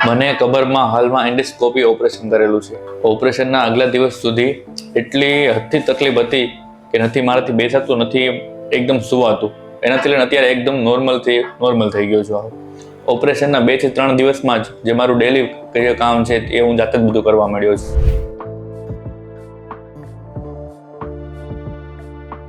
મને કબરમાં હાલમાં endoscopy operation કરેલું છે. ઓપરેશનના આગલા દિવસ સુધી એટલી હદથી તકલીફ હતી કે નથી મારાથી બેસાતું, નથી એકદમ સુવાતું. એનાથી લઈને અત્યારે એકદમ નોર્મલ થઈ ગયો છું. ઓપરેશનના 2 થી 3 દિવસમાં જ જે મારું ડેલી જે કામ છે એ હું જાતે જ બધું કરવા માંડ્યો છું.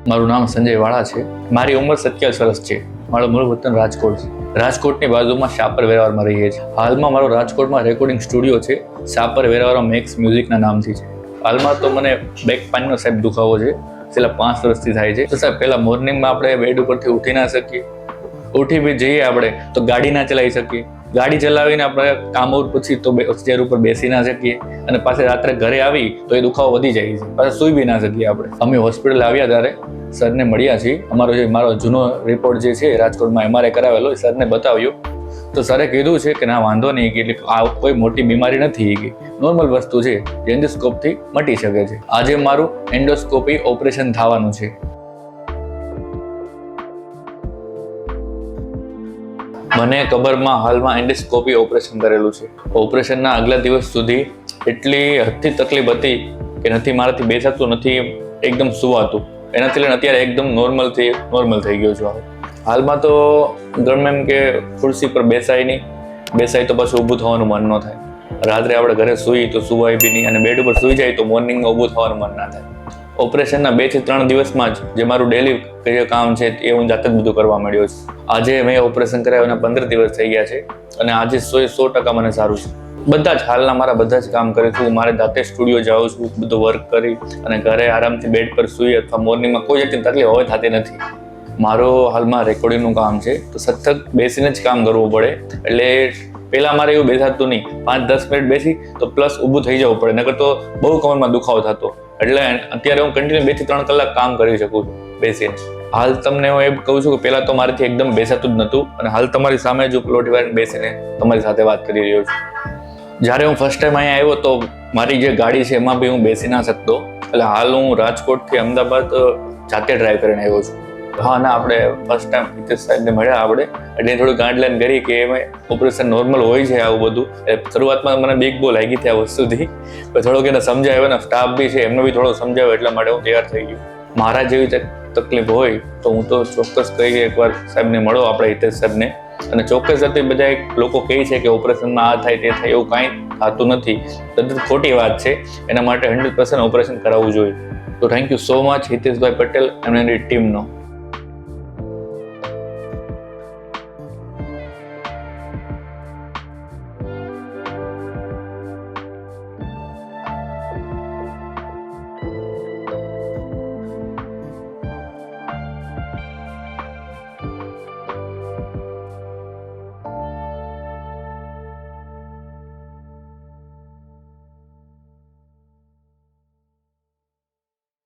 મારું નામ સંજય વાળા છે. મારી ઉંમર 27 વર્ષ છે. મારું મૂળ વતન રાજકોટ છે. રાજકોટની બાજુમાં શાપર વેરાવળમાં રહીએ છીએ. હાલમાં મારો રાજકોટમાં રેકોર્ડિંગ સ્ટુડિયો છે, શાપર વેરાવળ મેક્સ મ્યુઝિકના નામથી છે. હાલમાં તો મને બેક પાનનો સાહેબ દુખાવો છે, છેલ્લા 5 વર્ષથી થાય છે. તો સાહેબ પહેલા મોર્નિંગમાં આપણે બેડ ઉપરથી ઉઠી ના શકીએ, ઉઠી બી જઈએ આપણે તો ગાડી ના ચલાવી શકીએ, ગાડી ચલાવીને આપણે કામ પછી તો ચેર ઉપર બેસી ના શકીએ, અને પાછળ રાત્રે ઘરે આવી તો એ દુખાવો વધી જાય છે, પાછા સૂઈ બી ના શકીએ આપણે. અમે હોસ્પિટલ આવ્યા ત્યારે સરને મળ્યા છીએ. મારો જૂનો રિપોર્ટ જે છે રાજકોટમાં MRI કરાવેલો, સરને બતાવ્યો તો સરે કીધું છે કે ના વાંધો નહીં, કે આ કોઈ મોટી બીમારી નથી, કે નોર્મલ વસ્તુ છે જે એન્ડોસ્કોપથી મટી શકે છે. આજે મારું એન્ડોસ્કોપી ઓપરેશન થવાનું છે. મને કબરમાં હાલમાં એન્ડોસ્કોપી ઓપરેશન કરેલું છે. ઓપરેશનના આગલા દિવસ સુધી એટલી હદથી તકલીફ હતી કે નથી મારાથી બેસાતું, નથી એકદમ સુવાતું. એનાથી લઈને અત્યારે એકદમ નોર્મલ થઈ ગયો છું. હાલમાં તો ગમે એમ કે ખુરશી પર બેસાય તો પાછું ઊભું થવાનું મન ન થાય. રાત્રે આપણે ઘરે સૂઈ તો સુવાય બી નહીં, અને બેડ ઉપર સૂઈ જાય તો મોર્નિંગમાં ઊભું થવાનું મન ના થાય. ઓપરેશનના 2 થી 3 દિવસમાં જ જે મારું ડેલી જે કામ છે એ હું જાતે જ બધું કરવા માંડ્યો છું. આજે મેં ઓપરેશન કરાવ્યા એના 15 દિવસ થઈ ગયા છે, અને આજે 100% મને સારું છે. બધા જ કામ કરું છું. મારે જાતે સ્ટુડિયો જાઉં છું, બધું વર્ક કરી અને ઘરે આરામથી બેડ પર સૂઈ અથવા મોર્નિંગમાં કોઈ જાતની તકલીફ હવે થતી નથી. મારો હાલમાં રેકોર્ડિંગનું કામ છે, તો સતત બેસીને જ કામ કરવું પડે. એટલે પહેલાં મારે એવું બેસાતું નહીં, 5-10 મિનિટ બેસી તો પ્લસ ઊભું થઈ જવું પડે, નકર તો બહુ કમરમાં દુખાવો થતો. એટલે અત્યારે હું કન્ટિન્યુ 2 થી 3 કલાક કામ કરી શકું છું બેસીને. હાલ તમને હું એમ કહું છું કે પહેલાં તો મારાથી એકદમ બેસાતું જ નહોતું, અને હાલ તમારી સામે જ પ્લોટી વાળીને બેસીને તમારી સાથે વાત કરી રહ્યો છું. જ્યારે હું ફર્સ્ટ ટાઈમ અહીંયા આવ્યો તો મારી જે ગાડી છે એમાં બી હું બેસી ના શકતો. એટલે હાલ હું રાજકોટથી અમદાવાદ જાતે ડ્રાઈવ કરીને આવ્યો છું. હા ના, આપણે ફર્સ્ટ ટાઈમ હિતેશ સાહેબને મળ્યા આપણે, એટલે થોડું ગાઈડલાઈન કરી કે એમાં ઓપરેશન નોર્મલ હોય છે આવું બધું. શરૂઆતમાં મને બીક બહુ લાગી હતી આ વસ્તુથી, પણ થોડોક એને સમજાવ્યો ને સ્ટાફ બી છે એમને બી થોડો સમજાવ્યો, એટલા માટે હું તૈયાર થઈ ગયો. મારા જેવી તકલીફ હોય તો હું તો ચોક્કસ કહી કે એકવાર સાહેબને મળો, આપણે હિતેશ સાહેબને. અને ચોક્કસ હતી બધા લોકો કહે છે કે ઓપરેશનમાં આ થાય તે થાય, એવું કાંઈ થતું નથી. તદ્દન ખોટી વાત છે. એના માટે 100% ઓપરેશન કરાવવું જોઈએ. તો thank you so much Hiteshbhai Patel અને એની ટીમનો.